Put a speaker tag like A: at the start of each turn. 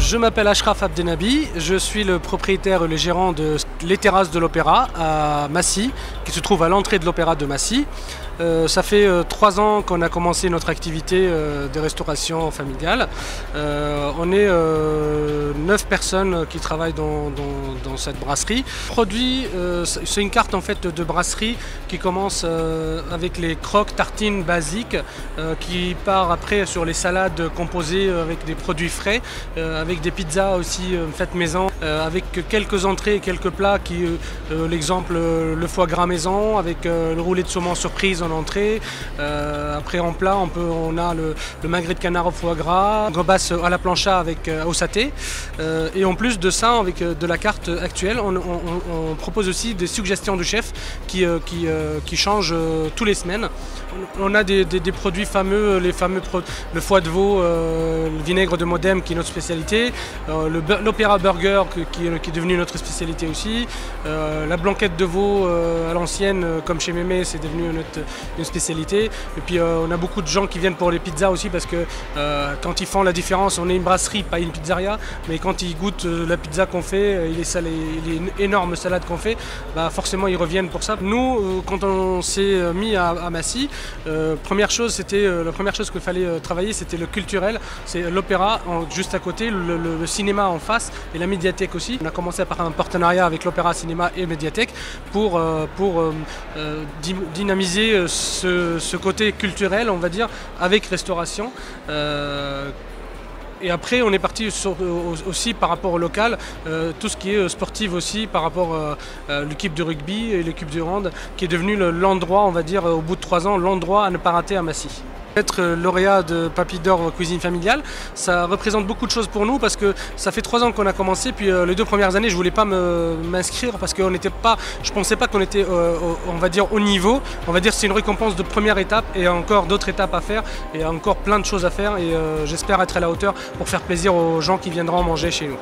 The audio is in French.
A: Je m'appelle Ashraf Abdenabi, je suis le propriétaire et le gérant de Les Terrasses de l'Opéra à Massy, qui se trouve à l'entrée de l'Opéra de Massy. Ça fait 3 ans qu'on a commencé notre activité de restauration familiale. On est 9 personnes qui travaillent dans cette brasserie. Le produit, c'est une carte en fait de brasserie qui commence avec les croques tartines basiques, qui part après sur les salades composées avec des produits frais, avec des pizzas aussi faites maison, avec quelques entrées et quelques plats qui, l'exemple le foie gras maison avec le roulé de saumon surprise en entrée. Après en plat on a le magret de canard au foie gras, gobasse à la plancha avec au saté, et en plus de ça, avec de la carte actuelle, on propose aussi des suggestions de chef qui changent tous les semaines. On a des produits fameux, le foie de veau, le vinaigre de Modène qui est notre spécialité, l'opéra burger qui est devenu notre spécialité aussi, la blanquette de veau à l'ancienne comme chez Mémé, c'est devenu une spécialité. Et puis on a beaucoup de gens qui viennent pour les pizzas aussi, parce que quand ils font la différence, on est une brasserie, pas une pizzeria, mais quand ils goûtent la pizza qu'on fait, les énormes salades qu'on fait, bah forcément ils reviennent pour ça. Nous, quand on s'est mis à Massy, la première chose qu'il fallait travailler, c'était le culturel, c'est l'opéra juste à côté, le cinéma en face et la médiathèque aussi. On a commencé par un partenariat avec l'opéra, cinéma et médiathèque pour dynamiser ce côté culturel, on va dire, avec restauration. Et après, on est parti aussi par rapport au local, tout ce qui est sportif aussi, par rapport à l'équipe de rugby et l'équipe de hand, qui est devenu l'endroit, on va dire, au bout de 3 ans, l'endroit à ne pas rater à Massy. Être lauréat de Papy d'Or cuisine familiale, ça représente beaucoup de choses pour nous, parce que ça fait 3 ans qu'on a commencé, puis les 2 premières années je voulais pas m'inscrire parce que je pensais pas qu'on était on va dire au niveau. On va dire c'est une récompense de première étape, et encore d'autres étapes à faire, et encore plein de choses à faire, et j'espère être à la hauteur pour faire plaisir aux gens qui viendront manger chez nous.